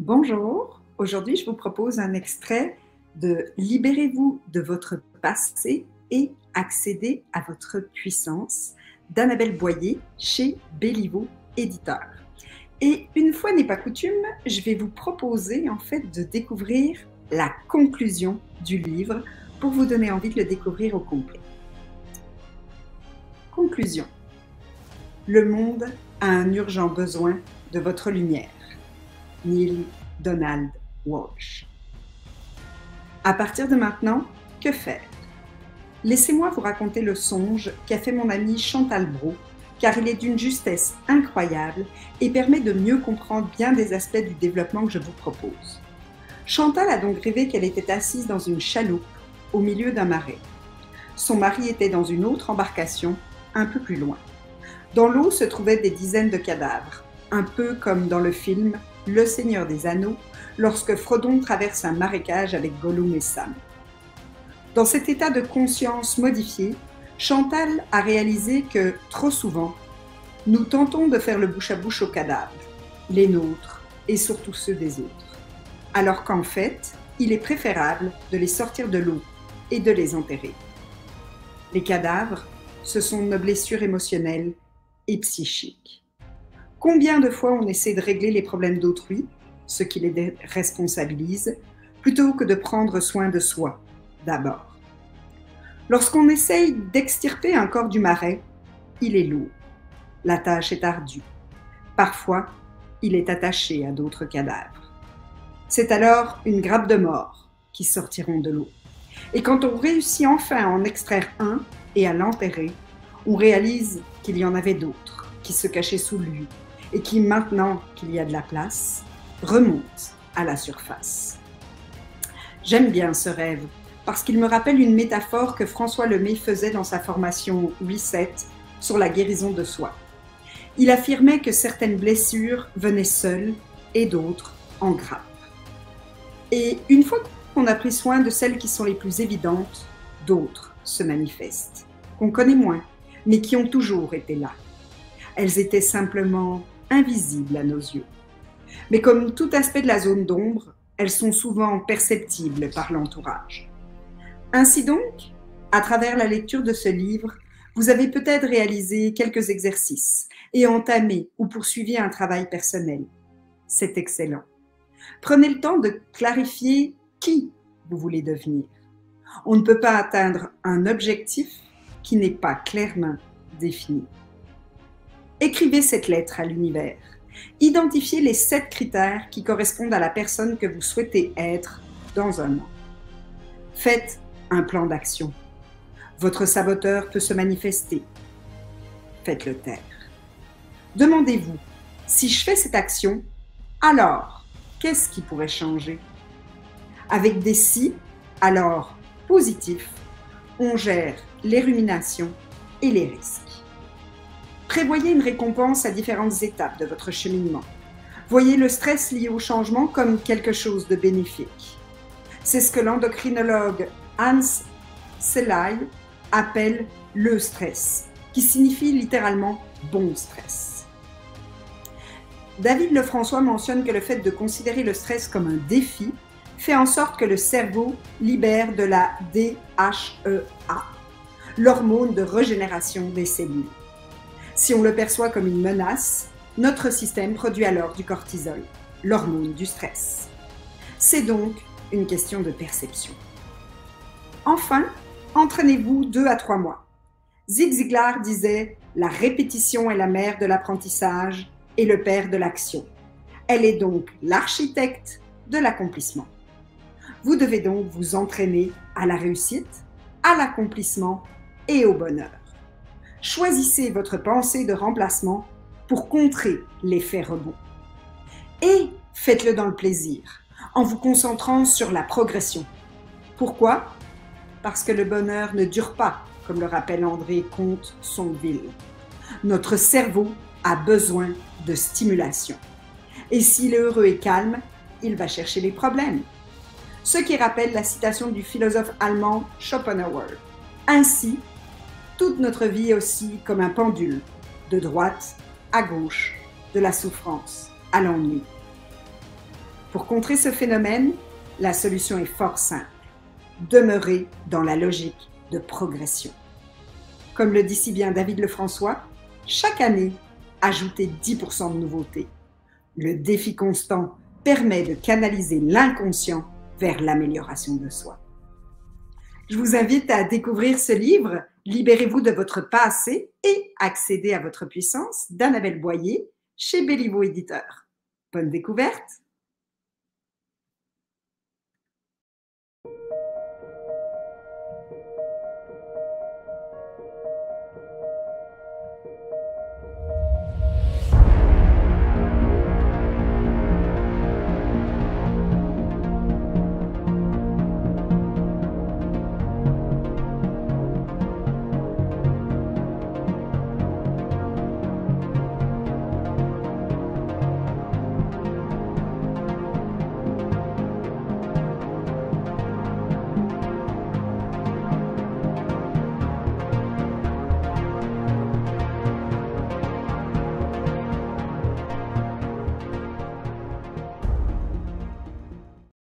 Bonjour, aujourd'hui je vous propose un extrait de Libérez-vous de votre passé et accédez à votre puissance d'Annabelle Boyer chez Béliveau Éditeur. Et une fois n'est pas coutume, je vais vous proposer en fait de découvrir la conclusion du livre pour vous donner envie de le découvrir au complet. Conclusion. Le monde a un urgent besoin de votre lumière. Neale Donald Walsch. À partir de maintenant, que faire? Laissez-moi vous raconter le songe qu'a fait mon amie Chantal Brault, car il est d'une justesse incroyable et permet de mieux comprendre bien des aspects du développement que je vous propose. Chantal a donc rêvé qu'elle était assise dans une chaloupe au milieu d'un marais. Son mari était dans une autre embarcation, un peu plus loin. Dans l'eau se trouvaient des dizaines de cadavres, un peu comme dans le film Le Seigneur des Anneaux, lorsque Frodon traverse un marécage avec Gollum et Sam. Dans cet état de conscience modifié, Chantal a réalisé que, trop souvent, nous tentons de faire le bouche à bouche aux cadavres, les nôtres et surtout ceux des autres, alors qu'en fait, il est préférable de les sortir de l'eau et de les enterrer. Les cadavres, ce sont nos blessures émotionnelles et psychiques. Combien de fois on essaie de régler les problèmes d'autrui, ce qui les responsabilise, plutôt que de prendre soin de soi, d'abord. Lorsqu'on essaye d'extirper un corps du marais, il est lourd. La tâche est ardue. Parfois, il est attaché à d'autres cadavres. C'est alors une grappe de mort qui sortiront de l'eau. Et quand on réussit enfin à en extraire un et à l'enterrer, on réalise qu'il y en avait d'autres qui se cachaient sous lui et qui, maintenant qu'il y a de la place, remontent à la surface. J'aime bien ce rêve parce qu'il me rappelle une métaphore que François Lemay faisait dans sa formation Reset sur la guérison de soi. Il affirmait que certaines blessures venaient seules et d'autres en grappe. Et une fois qu'on a pris soin de celles qui sont les plus évidentes, d'autres se manifestent, qu'on connaît moins, mais qui ont toujours été là. Elles étaient simplement invisibles à nos yeux. Mais comme tout aspect de la zone d'ombre, elles sont souvent perceptibles par l'entourage. Ainsi donc, à travers la lecture de ce livre, vous avez peut-être réalisé quelques exercices et entamé ou poursuivi un travail personnel. C'est excellent. Prenez le temps de clarifier qui vous voulez devenir. On ne peut pas atteindre un objectif qui n'est pas clairement défini. Écrivez cette lettre à l'univers. Identifiez les 7 critères qui correspondent à la personne que vous souhaitez être dans un an. Faites un plan d'action. Votre saboteur peut se manifester. Faites-le taire. Demandez-vous, si je fais cette action, alors, qu'est-ce qui pourrait changer? Avec des si, alors positifs, on gère les ruminations et les risques. Prévoyez une récompense à différentes étapes de votre cheminement. Voyez le stress lié au changement comme quelque chose de bénéfique. C'est ce que l'endocrinologue Hans Selye appelle le stress, qui signifie littéralement bon stress. David Lefrançois mentionne que le fait de considérer le stress comme un défi fait en sorte que le cerveau libère de la DHEA, l'hormone de régénération des cellules. Si on le perçoit comme une menace, notre système produit alors du cortisol, l'hormone du stress. C'est donc une question de perception. Enfin, entraînez-vous 2 à 3 mois. Zig Ziglar disait « La répétition est la mère de l'apprentissage et le père de l'action. Elle est donc l'architecte de l'accomplissement. » Vous devez donc vous entraîner à la réussite, à l'accomplissement et au bonheur. Choisissez votre pensée de remplacement pour contrer l'effet rebond. Et faites-le dans le plaisir, en vous concentrant sur la progression. Pourquoi? Parce que le bonheur ne dure pas, comme le rappelle André Comte-Sonneville. Notre cerveau a besoin de stimulation. Et s'il est heureux et calme, il va chercher les problèmes. Ce qui rappelle la citation du philosophe allemand Schopenhauer. Ainsi, toute notre vie est aussi comme un pendule, de droite à gauche, de la souffrance à l'ennui. Pour contrer ce phénomène, la solution est fort simple. Demeurer dans la logique de progression. Comme le dit si bien David Lefrançois, chaque année, ajoutez 10% de nouveautés. Le défi constant permet de canaliser l'inconscient vers l'amélioration de soi. Je vous invite à découvrir ce livre « Libérez-vous de votre passé et accédez à votre puissance » d'Annabelle Boyer chez Béliveau Éditeur. Bonne découverte!